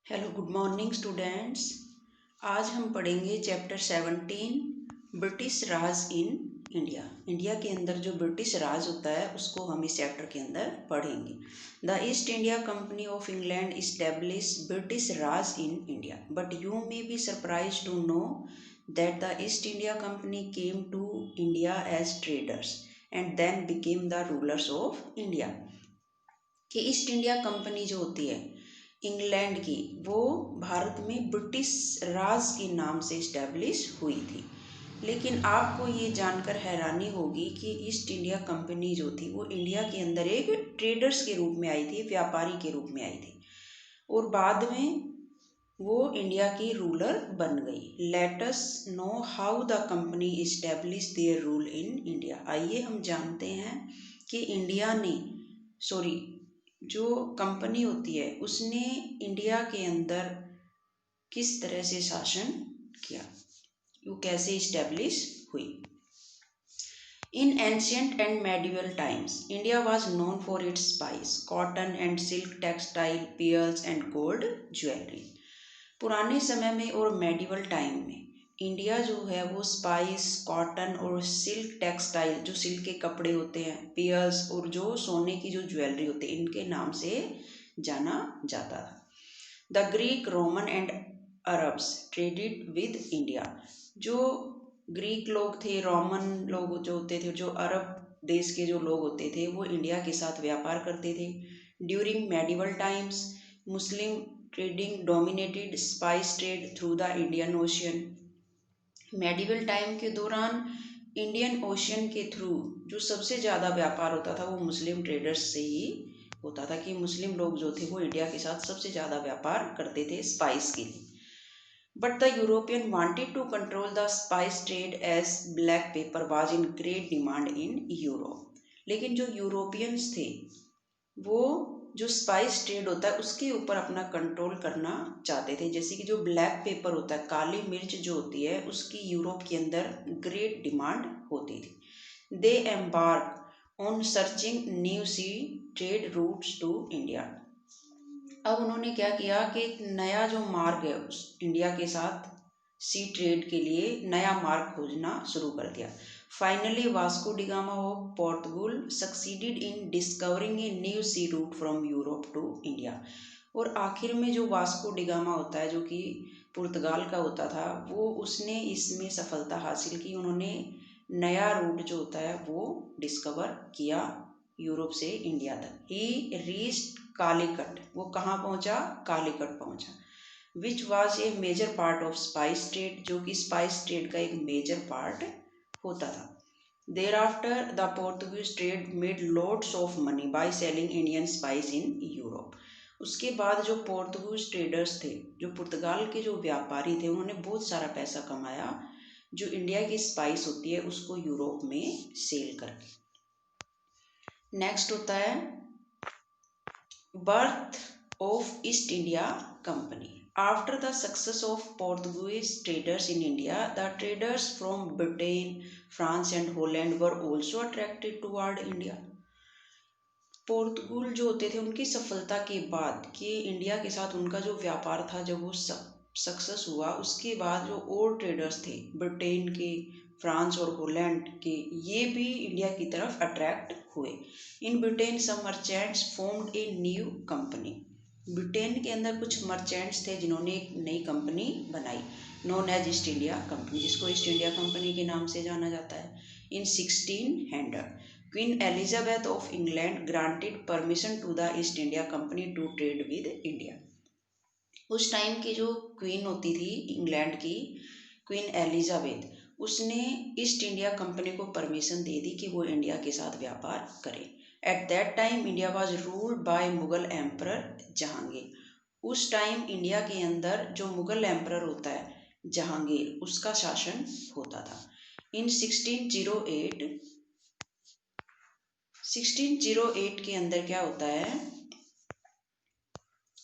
Hello good morning students. आज हम पढ़ेंगे chapter 17 British Raj in India. India के अंदर जो ब्रिटिश राज होता है उसको हम इस चैप्टर के अंदर पढ़ेंगे। The East India Company of England establish British Raj in India, but you may be surprise to know that the East India Company came to India as traders and then became the rulers of India. कि East India Company जो होती है England की, वो भारत में British राज के नाम से इस्टेब्लिश हुई थी। लेकिन आपको ये जानकर हैरानी होगी कि ईस्ट इंडिया कंपनी जो थी वो इंडिया के अंदर एक ट्रेडर्स के रूप में आई थी, व्यापारी के रूप में आई थी, और बाद में वो इंडिया की रूलर बन गई। Let us know how the company establish there rule in India. आइए हम जानते हैं कि इंडिया ने जो कंपनी होती है उसने इंडिया के अंदर किस तरह से शासन किया, वो कैसे इस्टेब्लिश हुई। In ancient and medieval times, India was known for its spice, cotton and silk textile, pearls and gold jewelry. पुराने समय में और मेडिवल टाइम में इंडिया जो है वो स्पाइस, कॉटन और सिल्क टेक्सटाइल, जो सिल्क के कपड़े होते हैं, पियर्स और जो सोने की जो ज्वेलरी होती है, इनके नाम से जाना जाता था। The Greek, Roman and Arabs traded with India. जो ग्रीक लोग थे, रोमन लोग जो होते थे, जो अरब देश के जो लोग होते थे, वो इंडिया के साथ व्यापार करते थे। During medieval times, Muslim trading dominated spice trade through the Indian ocean. Medieval time के दौरान इंडियन ओशियन के थ्रू जो सबसे ज़्यादा व्यापार होता था वो मुस्लिम ट्रेडर्स से ही होता था, कि मुस्लिम लोग जो थे वो इंडिया के साथ सबसे ज़्यादा व्यापार करते थे स्पाइस के लिए। But the European wanted to control the spice trade as black pepper was in great demand in Europe. लेकिन जो यूरोपियंस थे वो जो स्पाइस ट्रेड होता है उसके ऊपर अपना कंट्रोल करना चाहते थे। जैसे कि जो ब्लैक पेपर होता है, काली मिर्च जो होती है, उसकी यूरोप के अंदर ग्रेट डिमांड होती थी। They embark on searching new sea trade routes to India. अब उन्होंने क्या किया कि एक नया जो मार्ग है उस इंडिया के साथ सी ट्रेड के लिए नया मार्ग खोजना शुरू कर दिया। Finally Vasco da Gama of Portugal succeeded in discovering a new sea route from Europe to India. और आखिर में जो वास्को डिगामा होता है, जो कि पुर्तगाल का होता था, वो उसने इसमें सफलता हासिल की। उन्होंने नया रूट जो होता है वो डिस्कवर किया यूरोप से इंडिया तक। ही रीच्ड कालीकट, वो कहाँ पहुँचा? कालीकट पहुँचा। Which was a major part of spice trade, जो कि स्पाइस ट्रेड का एक मेजर पार्ट होता था। There after the Portuguese trade made lots of money by selling Indian spice in Europe. उसके बाद जो पोर्तुगीज ट्रेडर्स थे, जो पुर्तगाल के जो व्यापारी थे, उन्होंने बहुत सारा पैसा कमाया जो इंडिया की स्पाइस होती है उसको यूरोप में सेल करके। नेक्स्ट होता है birth of East India company. After the success of Portuguese traders in India, the traders from Britain, France and Holland were also attracted toward India. Portugal जो होते थे उनकी सफलता के बाद कि इंडिया के साथ उनका जो व्यापार था, जब वो सक्सेस हुआ, उसके बाद जो और ट्रेडर्स थे ब्रिटेन के, फ्रांस और हॉलैंड के, ये भी इंडिया की तरफ अट्रैक्ट हुए। In Britain some merchants formed a new company. Britain के अंदर कुछ मर्चेंट्स थे जिन्होंने एक नई कंपनी बनाई, known as East India Company, जिसको ईस्ट इंडिया कंपनी के नाम से जाना जाता है। In 1600 queen Elizabeth of England granted permission to the East India company to trade with India. उस टाइम की जो क्वीन होती थी इंग्लैंड की, क्वीन एलिजाबेथ, उसने ईस्ट इंडिया कंपनी को परमिशन दे दी कि वो इंडिया के साथ व्यापार करे। At that time India was ruled by Mughal emperor Jahangir. उस टाइम इंडिया के अंदर जो मुगल एम्परर होता है जहांगीर, उसका शासन होता था। इन 1608 के अंदर क्या होता है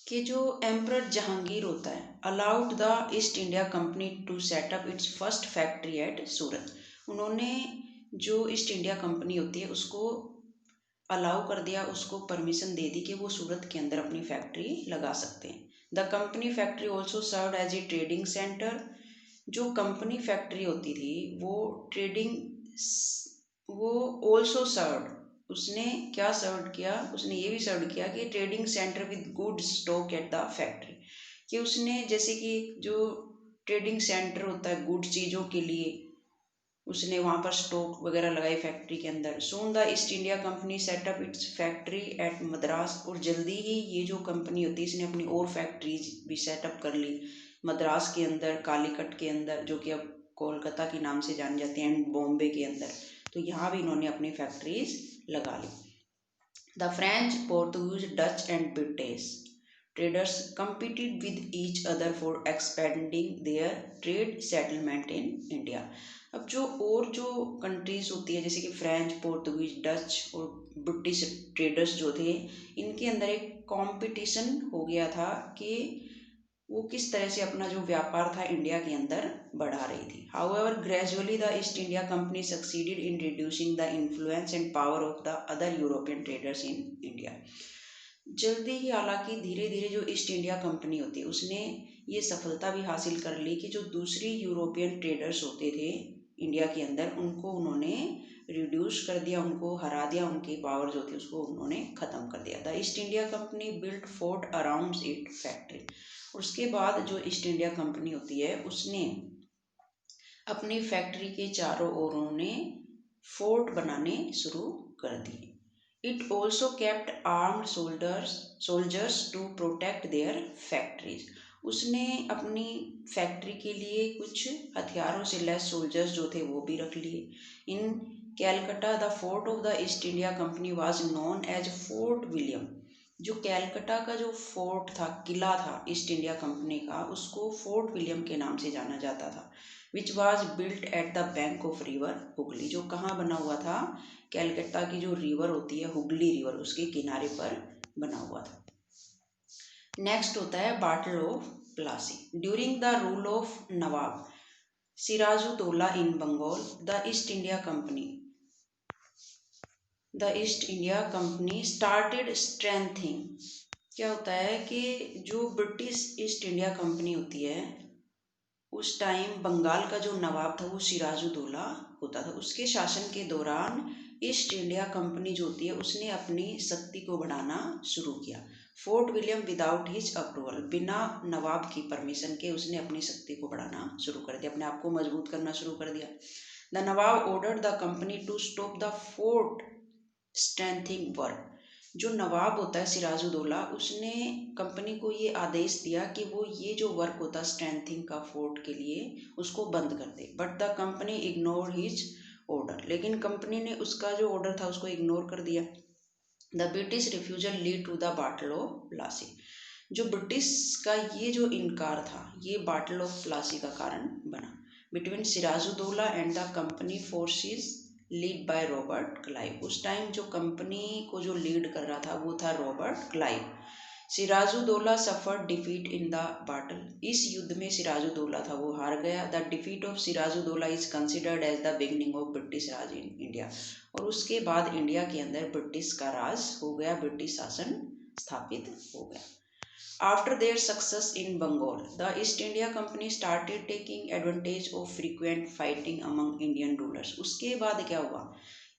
कि जो एम्परर जहांगीर होता है allowed the East India company to set up its first factory at Surat. उन्होंने जो ईस्ट इंडिया कंपनी होती है उसको अलाउ कर दिया, उसको परमिशन दे दी कि वो सूरत के अंदर अपनी फैक्ट्री लगा सकते हैं। The company factory also serve as a trading centre. जो कंपनी फैक्ट्री होती थी वो ट्रेडिंग, वो ऑल्सो सर्व, उसने क्या सर्व किया, उसने ये भी सर्व किया कि trading centre with good stock at the factory, कि उसने जैसे कि जो ट्रेडिंग सेंटर होता है गुड चीज़ों के लिए, उसने वहाँ पर स्टॉक वगैरह लगाई फैक्ट्री के अंदर। Soon the East India company setup it's factory eight Madras, और जल्दी ही ये जो कंपनी होती है इसने अपनी और फैक्ट्रीज भी सेटअप कर ली मद्रास के अंदर, कालीकट के अंदर, जो कि अब कोलकाता के नाम से जानी जाती हैं, एंड बॉम्बे के अंदर। तो यहाँ भी इन्होंने अपनी फैक्ट्रीज लगा ली। The French, Portuguese, Dutch and British traders competed with each other for expanding their trade settlement in India। अब जो और जो कंट्रीज होती है जैसे कि फ्रेंच, पोर्तुगीज, डच और ब्रिटिश ट्रेडर्स जो थे, इनके अंदर एक कंपटीशन हो गया था कि वो किस तरह से अपना जो व्यापार था इंडिया के अंदर बढ़ा रही थी। However gradually the East India company succeeded in reducing the influence and power of the other European traders in India. जल्दी ही, हालांकि धीरे धीरे जो ईस्ट इंडिया कंपनी होती है उसने ये सफलता भी हासिल कर ली कि जो दूसरी यूरोपियन ट्रेडर्स होते थे इंडिया के अंदर, उनको उन्होंने रिड्यूस कर दिया, उनको हरा दिया, उनकी पावर जो थी उसको उन्होंने ख़त्म कर दिया। The East India company built fort around it factory. उसके बाद जो ईस्ट इंडिया कंपनी होती है उसने अपनी फैक्ट्री के चारों ओर उन्होंने फोर्ट बनाने शुरू कर दिए। It also kept armed soldiers to protect their factories। उसने अपनी फैक्ट्री के लिए कुछ हथियारों से लैस सोल्जर्स जो थे वो भी रख लिए। In Calcutta the fort of the East India company was known as fort William. जो कैलकटा का जो फोर्ट था, किला था ईस्ट इंडिया कंपनी का, उसको फोर्ट विलियम के नाम से जाना जाता था। Which was built at the bank of river Hooghly. जो कहाँ बना हुआ था, कैलकत्ता की जो रिवर होती है हुगली रिवर, उसके किनारे पर बना हुआ था। नेक्स्ट होता है battle of Plassey. During the rule of Nawab Sirajuddaula in Bengal, the East India Company started strengthening. क्या होता है कि जो ब्रिटिश ईस्ट इंडिया कंपनी होती है उस टाइम बंगाल का जो नवाब था वो सिराजुद्दौला होता था। उसके शासन के दौरान ईस्ट इंडिया कंपनी जो होती है उसने अपनी शक्ति को बढ़ाना शुरू किया। Fort William without his approval, बिना नवाब की परमिशन के उसने अपनी शक्ति को बढ़ाना शुरू कर दिया, अपने आप को मजबूत करना शुरू कर दिया। The Nawab ordered the company to stop the fort strengthening work. जो नवाब होता है सिराजुद्दौला, उसने कंपनी को ये आदेश दिया कि वो ये जो वर्क होता है स्ट्रेंथिंग का फोर्ट के लिए, उसको बंद कर दे। But the company ignore his order, लेकिन कंपनी ने उसका जो ऑर्डर था उसको इग्नोर कर दिया। The British refusal lead to the battle of Plassey. जो ब्रिटिश का ये जो इनकार था ये बाटल ऑफ प्लासी का कारण बना, between Sirajuddaula and the company forces lead by Robert Clive. उस टाइम जो कंपनी को जो लीड कर रहा था वो था Robert Clive. Sirajuddaula suffered defeat in the battle. इस युद्ध में सिराजुद्दौला था वो हार गया। The defeat of Sirajuddaula is considered as the beginning of British Raj in India. और उसके बाद इंडिया के अंदर ब्रिटिश का राज हो गया, ब्रिटिश शासन स्थापित हो गया। After their success in Bengal, the East India Company started taking advantage of frequent fighting among Indian rulers। उसके बाद क्या हुआ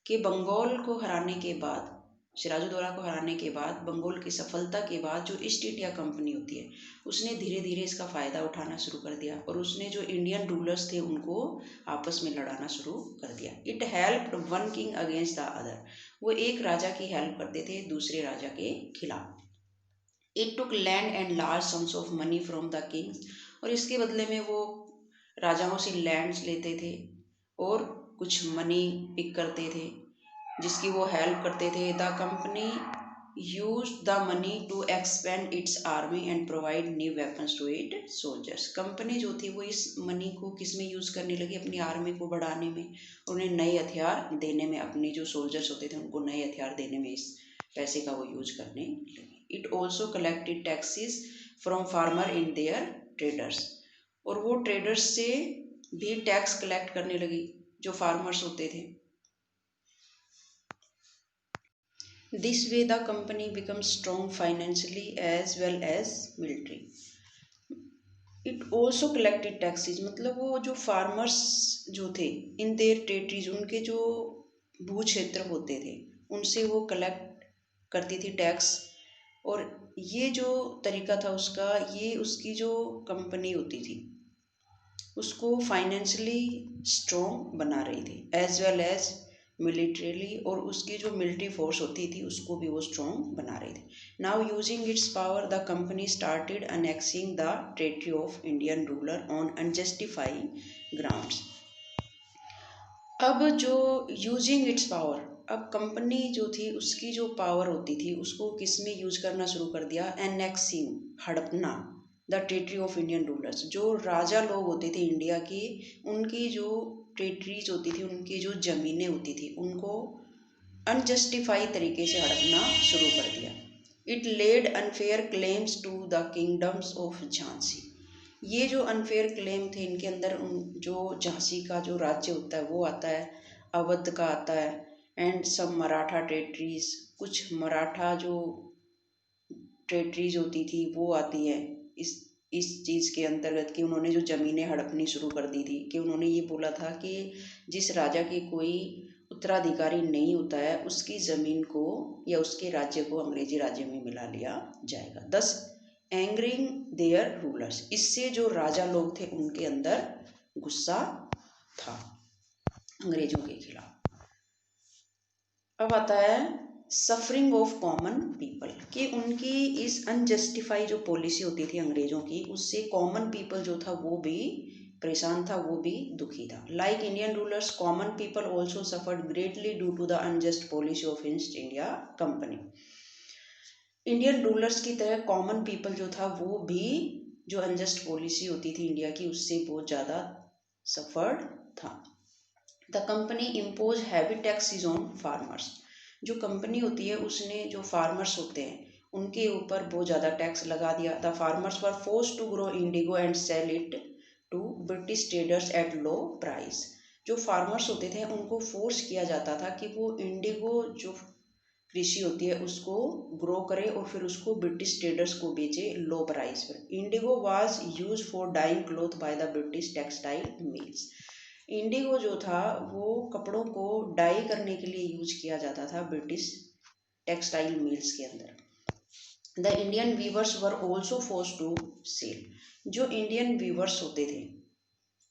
कि बंगाल को हराने के बाद, सिराजुद्दौला को हराने के बाद, बंगाल की सफलता के बाद जो ईस्ट इंडिया कंपनी होती है उसने धीरे धीरे इसका फ़ायदा उठाना शुरू कर दिया और उसने जो इंडियन रूलर्स थे उनको आपस में लड़ाना शुरू कर दिया। It helped one king against the other. वो एक राजा की हेल्प करते थे दूसरे राजा के खिलाफ। It took land and large sums of money from the Kings. और इसके बदले में वो राजाओं से लैंड्स लेते थे और कुछ मनी पिक करते थे जिसकी वो हेल्प करते थे। The company use the money to expand its army and provide new weapons to it soldiers. Company जो थी वो इस मनी को किस में यूज़ करने लगी, अपनी आर्मी को बढ़ाने में, उन्हें नए हथियार देने में, अपने जो सोल्जर्स होते थे उनको नए हथियार देने में इस पैसे का वो यूज करने लगी। It also collected taxes from farmer in their traders. और वो ट्रेडर्स से भी टैक्स कलेक्ट करने लगी जो फार्मर्स होते थे। This way the company become strong financially as well as military. It also collected taxes, मतलब वो जो फार्मर्स जो थे इन देयर टेरिटरीज, उनके जो भू क्षेत्र होते थे उनसे वो कलेक्ट करती थी टैक्स। और ये जो तरीका था उसका, ये उसकी जो कंपनी होती थी उसको फाइनेंशियली स्ट्रॉन्ग बना रही थी, एज वेल एज मिलिट्रीली, और उसकी जो मिलिट्री फोर्स होती थी उसको भी वो स्ट्रॉन्ग बना रही थी। Now using its power the company started annexing the territory of Indian ruler on unjustified grounds. अब जो यूजिंग इट्स पावर, अब कंपनी जो थी उसकी जो पावर होती थी उसको किस में यूज करना शुरू कर दिया, एनेक्सिंग, हड़पना, the territory of Indian rulers, जो राजा लोग होते थे इंडिया के, उनकी जो टेरिटरीज होती थी, उनकी जो ज़मीनें होती थी, उनको अनजस्टिफाई तरीके से हड़पना शुरू कर दिया। It led unfair claims to the kingdoms of Jhansi. ये जो अनफेयर क्लेम थे इनके अंदर, जो झांसी का जो राज्य होता है वो आता है, अवध का आता है, एंड सब मराठा टेरिटरीज, कुछ मराठा जो टेरिटरीज होती थी वो आती है इस चीज़ के अंतर्गत, कि उन्होंने जो ज़मीनें हड़पनी शुरू कर दी थी, कि उन्होंने ये बोला था कि जिस राजा की कोई उत्तराधिकारी नहीं होता है उसकी ज़मीन को या उसके राज्य को अंग्रेजी राज्य में मिला लिया जाएगा, दस एंगरिंग देयर रूलर्स। इससे जो राजा लोग थे उनके अंदर गुस्सा था अंग्रेजों के खिलाफ। अब आता है सफरिंग ऑफ कॉमन पीपल, कि उनकी इस अनजस्टिफाई जो पॉलिसी होती थी अंग्रेजों की, उससे कॉमन पीपल जो था वो भी परेशान था, वो भी दुखी था। Like Indian rulers, common people also suffered greatly due to the unjust policy of East India Company. Indian rulers की तरह कॉमन पीपल जो था वो भी जो अनजस्ट पॉलिसी होती थी इंडिया की उससे बहुत ज़्यादा सफर्ड था। The company impose heavy taxes on farmers, जो कंपनी होती है उसने जो फार्मर्स होते हैं उनके ऊपर बहुत ज़्यादा टैक्स लगा दिया। The farmers were forced to grow indigo and sell it to British traders at low price. जो फार्मर्स होते थे उनको फोर्स किया जाता था कि वो इंडिगो जो कृषि होती है उसको ग्रो करे और फिर उसको ब्रिटिश ट्रेडर्स को बेचे लो प्राइस पर। Indigo was use for dyeing cloth by the British textile mills. Indigo जो था वो कपड़ों को डाई करने के लिए यूज किया जाता था ब्रिटिश टेक्सटाइल मिल्स के अंदर। The Indian weavers were also force to sell, जो इंडियन वीवर्स होते थे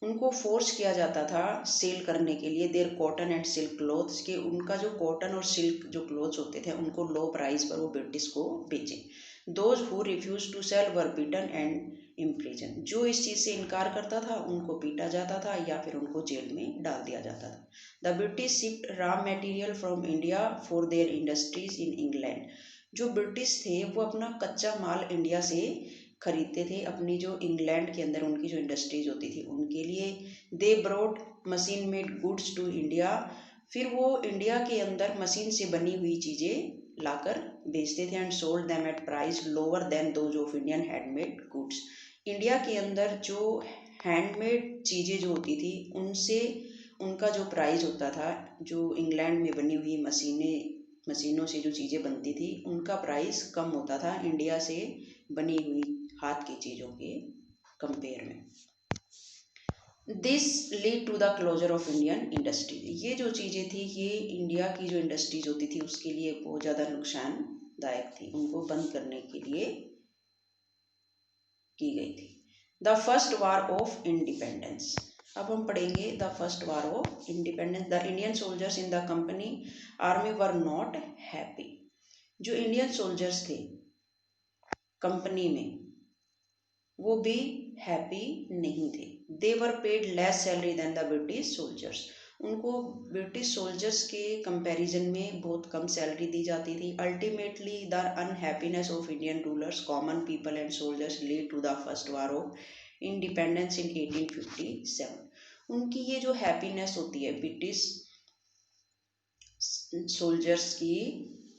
उनको फोर्स किया जाता था सेल करने के लिए their cotton and silk cloths, के उनका जो कॉटन और सिल्क जो क्लॉथ्स होते थे उनको लो प्राइस पर वो ब्रिटिश को बेचें। Those who refuse to sell were beaten and imprison, जो इस चीज़ से इनकार करता था उनको पीटा जाता था या फिर उनको जेल में डाल दिया जाता था। The British shipped raw material from India for their industries in England, जो ब्रिटिश थे वो अपना कच्चा माल इंडिया से खरीदते थे अपनी जो इंग्लैंड के अंदर उनकी जो इंडस्ट्रीज होती थी उनके लिए। They brought machine made goods to India, फिर वो इंडिया के अंदर मशीन से बनी हुई चीज़ें लाकर बेचते थे। And sold them at price lower than those of Indian handmade goods, India के अंदर जो हैंडमेड चीज़ें जो होती थी उनसे उनका जो प्राइस होता था, जो इंग्लैंड में बनी हुई मशीनों से जो चीज़ें बनती थी उनका प्राइस कम होता था इंडिया से बनी हुई हाथ की चीज़ों के कंपेयर में। This lead to the closure of Indian industries, ये जो चीज़ें थी ये इंडिया की जो इंडस्ट्रीज होती थी उसके लिए बहुत ज़्यादा नुकसानदायक थी, उनको बंद करने के लिए की गई थी। The first war of independence, अब हम पढ़ेंगे the first war of independence. The Indian soldiers in the company army were not happy, जो इंडियन सोल्जर्स थे कंपनी में वो भी हैप्पी नहीं थे। They were paid less salary than the British soldiers, उनको ब्रिटिश सोल्जर्स के कंपैरिजन में बहुत कम सैलरी दी जाती थी। Ultimately the unhappiness of Indian rulers, common people and soldiers lead to the first war of independence in 1857। उनकी ये जो हैप्पीनेस होती है ब्रिटिश सोल्जर्स की,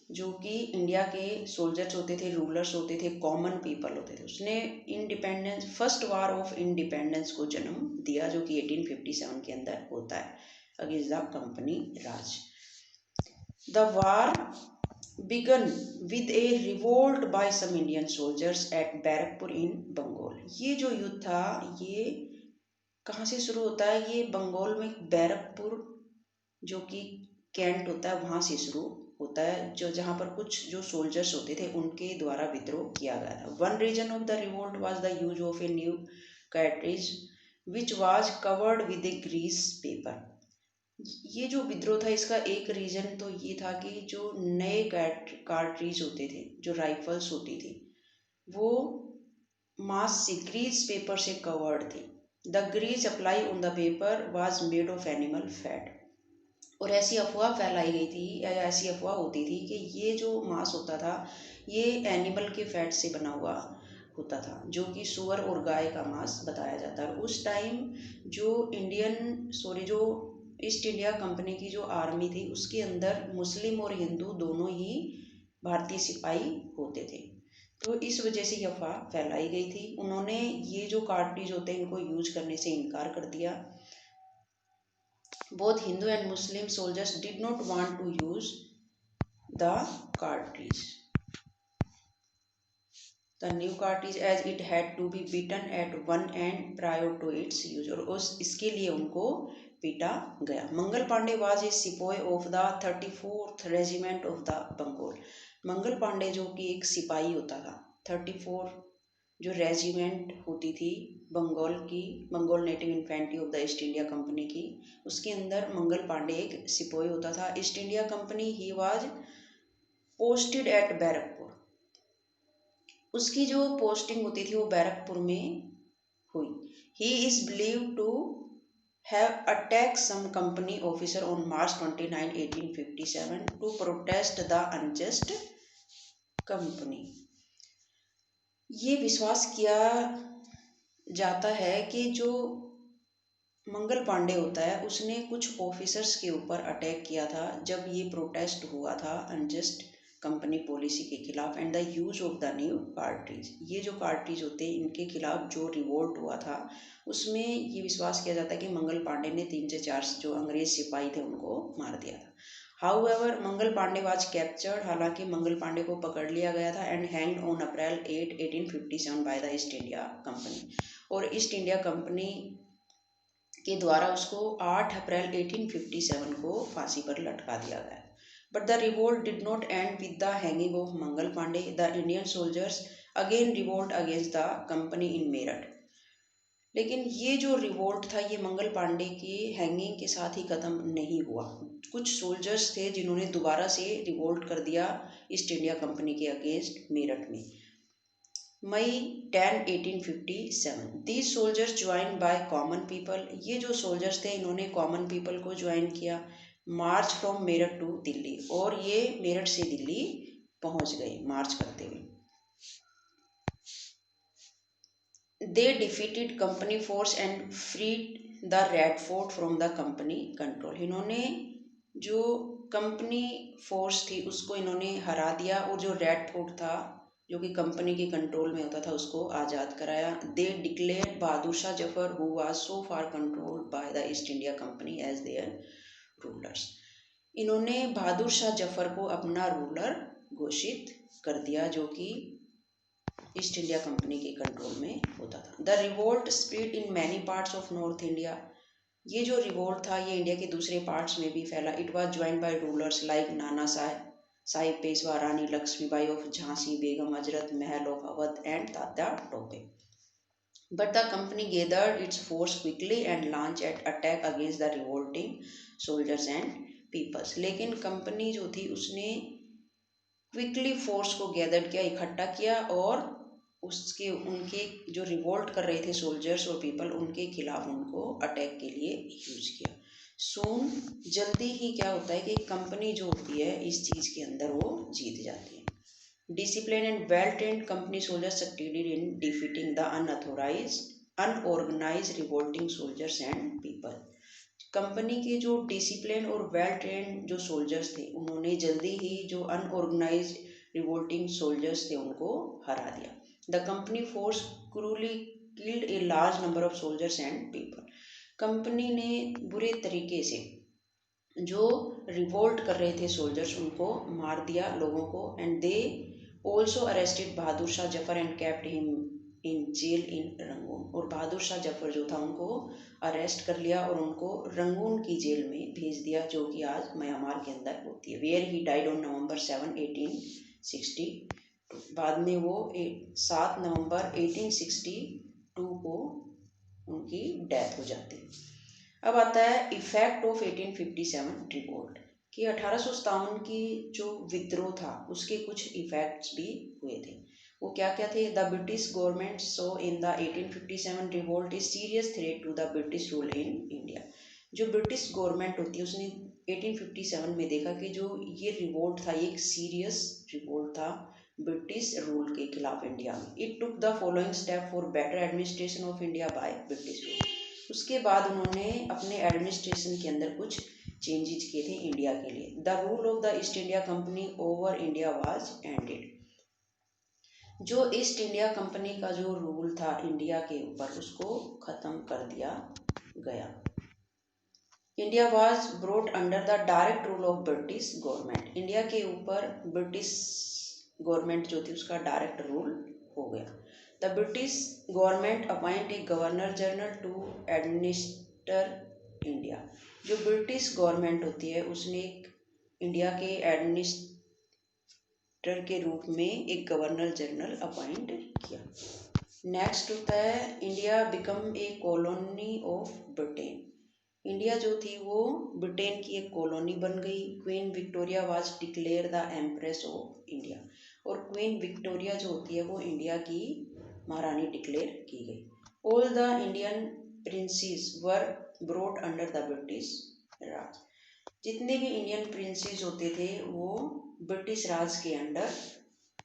जो कि इंडिया के सोल्जर्स होते थे, रूलर्स होते थे, कॉमन पीपल होते थे, उसने independence first war of independence को जन्म दिया जो कि 1857 के अंदर होता है against the company Raj. The war begun with a revolt by some Indian soldiers at Barrackpore in Bengal. ये जो युद्ध था ये कहाँ से शुरू होता है? ये बंगाल में बैरकपुर जो कि कैंट होता है वहाँ से शुरू होता है, जो जहाँ पर कुछ जो सोल्जर्स होते थे उनके द्वारा विद्रोह किया गया था। One reason of the revolt was the use of a new cartridge which was covered with a grease paper. ये जो विद्रोह था इसका एक रीजन तो ये था कि जो नए कार्ट्रिज होते थे, जो राइफल्स होती थी, वो मास से ग्रीस पेपर से कवर्ड थे। The grease apply on the paper was made of animal fat. और ऐसी अफवाह फैलाई गई थी या ऐसी अफवाह होती थी कि ये जो मांस होता था ये एनिमल के फैट से बना हुआ होता था, जो कि सुअर और गाय का मांस बताया जाता है। उस टाइम जो जो ईस्ट इंडिया कंपनी की जो आर्मी थी उसके अंदर मुस्लिम और हिंदू दोनों ही भारतीय सिपाही होते थे, तो इस वजह से यह अफवाह फैलाई गई थी। उन्होंने ये जो कार्ट्रिज होते हैं इनको यूज करने से इनकार कर दिया। Both Hindu and Muslim soldiers did not want to use the cartridge, the new cartridge, as it had to be beaten at one end prior to its use, और इसके लिए उनको पीटा गया। Mangal Pandey was a sepoy of the 34th regiment of the Bengal। Mangal Pandey जो कि एक सिपाही होता था 34 जो रेजिमेंट होती थी बंगाल की, Bengal native infantry of the East India Company की, उसके अंदर मंगल पांडे एक सिपाही होता था। East India Company he was posted at Barrackpore. उसकी जो पोस्टिंग होती थी वो बैरकपुर में हुई। He is believed to have attacked some company officer on March 29, 1857 to protest the unjust company। ये विश्वास किया जाता है कि जो मंगल पांडे होता है उसने कुछ ऑफिसर्स के ऊपर अटैक किया था जब ये प्रोटेस्ट हुआ था अनजस्ट कंपनी पॉलिसी के खिलाफ, and the use of the new cartridge. ये जो कार्ट्रिज होते हैं इनके खिलाफ जो रिवोल्ट हुआ था उसमें ये विश्वास किया जाता है कि मंगल पांडे ने 3 से 4 जो अंग्रेज सिपाही थे उनको मार दिया था। However Mangal Pandey was captured, हालांकि मंगल पांडे को पकड़ लिया गया था, and hanged on April 8, 1857 by the East India Company. और ईस्ट इंडिया कंपनी के द्वारा उसको 8 अप्रैल 1857 को फांसी पर लटका दिया गया। But the revolt did not end with the hanging of Mangal Pandey. The Indian soldiers again revolt against the company in Meerut. लेकिन ये जो रिवोल्ट था ये मंगल पांडे की हैंगिंग के साथ ही खत्म नहीं हुआ। कुछ सोल्जर्स थे जिन्होंने दोबारा से रिवोल्ट कर दिया ईस्ट इंडिया कंपनी के अगेंस्ट मेरठ में। मई 10, 1857 these soldiers join by common people. ये जो सोल्जर्स थे इन्होंने कॉमन पीपल को ज्वाइन किया। मार्च फ्रॉम मेरठ टू दिल्ली, और ये मेरठ से दिल्ली पहुंच गए मार्च करते हुए। They defeated company force and freed the Red Fort from the company control. इन्होंने जो कंपनी फोर्स थी उसको इन्होंने हरा दिया और जो रेड फोर्ट था जो कि कंपनी के कंट्रोल में होता था उसको आज़ाद कराया। They declare Bahadur Shah Zafar who was so far controlled by the East India Company as their rulers. इन्होंने बहादुर शाह जफर को अपना रूलर घोषित कर दिया जो कि ईस्ट इंडिया कंपनी के कंट्रोल में होता था। The revolt spread in many parts of north India. ये जो रिवोल्ट था ये इंडिया के दूसरे पार्ट्स में भी फैला। It was joined by rulers like Nana Sahib Peshwa, Rani Lakshmibai of Jhansi, Begum Hazrat Mahal of Awadh and Tatya Tope. But the company gathered its force quickly and launch at attack against the revolting soldiers and peoples. लेकिन कंपनी जो थी उसने क्विकली फोर्स को गैदर किया, इकट्ठा किया, और उसके उनके जो रिवोल्ट कर रहे थे सोल्जर्स और पीपल उनके खिलाफ उनको अटैक के लिए यूज किया। सून जल्दी ही क्या होता है कि कंपनी जो होती है इस चीज़ के अंदर वो जीत जाती है। Discipline and well trained company soldiers succeeded in defeating the unorganised revolting soldiers and people. Company के जो डिसिप्लिन और वेल ट्रेन्ड जो सोल्जर्स थे उन्होंने जल्दी ही जो अनऑर्गेनाइज्ड रिवोल्टिंग सोल्जर्स थे उनको हरा दिया। The company force cruelly killed a large number of soldiers and people. Company ने बुरे तरीके से जो रिवोल्ट कर रहे थे सोल्जर्स उनको मार दिया लोगों को। And they also arrested Bahadur Shah Zafar and kept him in jail in Rangoon. और बहादुर शाह जफर जो था उनको अरेस्ट कर लिया और उनको रंगून की जेल में भेज दिया, जो कि आज म्यांमार के अंदर होती है। Where he died on November 7, 1862। बाद में वो 7 नवंबर 1862 को उनकी डेथ हो जाती है। अब आता है इफेक्ट ऑफ 1857 रिवोल्ट, कि 1857 की जो विद्रोह था उसके कुछ इफेक्ट्स भी हुए थे। वो क्या क्या थे? The British government so in the 1857 revolt is serious threat to the British rule in India. जो ब्रिटिश गवर्नमेंट होती है उसने 1857 में देखा कि जो ये रिवोल्ट था ये एक सीरियस रिवोल्ट था ब्रिटिश रूल के खिलाफ इंडिया में। It took the following step for better administration of India by British rule. उसके बाद उन्होंने अपने एडमिनिस्ट्रेशन के अंदर कुछ चेंजेस किए थे इंडिया के लिए। The rule of the East India company over India was ended. जो ईस्ट इंडिया कंपनी का जो रूल था इंडिया के ऊपर उसको खत्म कर दिया गया। India was brought under the direct rule of British government. India के ऊपर ब्रिटिश गवर्नमेंट जो थी उसका डायरेक्ट रूल हो गया। The British government appoint a governor general to administer India. जो ब्रिटिश गवर्नमेंट होती है उसने इंडिया के एडमिनिस्टर के रूप में एक गवर्नर जनरल अपॉइंट किया। नेक्स्ट होता है India become a colony of Britain. India जो थी वो ब्रिटेन की एक कॉलोनी बन गई। Queen Victoria was declare the empress of India. और क्वीन विक्टोरिया जो होती है वो इंडिया की महारानी डिक्लेयर की गई। All the Indian princes were brought under the British Raj. जितने भी इंडियन प्रिंसेस होते थे वो ब्रिटिश राज के अंडर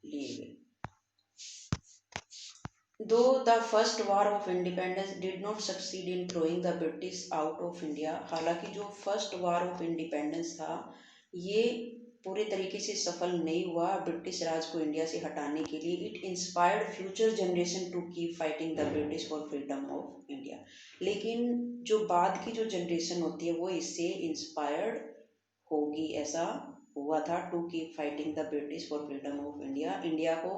लिए गए। Though the first war of independence did not succeed in throwing the British out of India, हालांकि जो फर्स्ट वार ऑफ इंडिपेंडेंस था ये पूरे तरीके से सफल नहीं हुआ ब्रिटिश राज को इंडिया से हटाने के लिए। It inspired future generation to keep fighting the British for freedom of India. लेकिन जो बाद की जो जनरेशन होती है वो इससे इंस्पायर्ड होगी, ऐसा हुआ था। To keep fighting the British for freedom of India. India को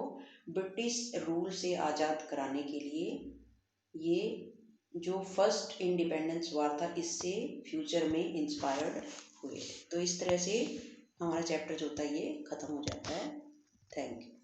ब्रिटिश रूल से आज़ाद कराने के लिए ये जो फर्स्ट इंडिपेंडेंस वार था इससे फ्यूचर में इंस्पायर्ड हुए। तो इस तरह से हमारा चैप्टर जो होता है ये ख़त्म हो जाता है। Thank you.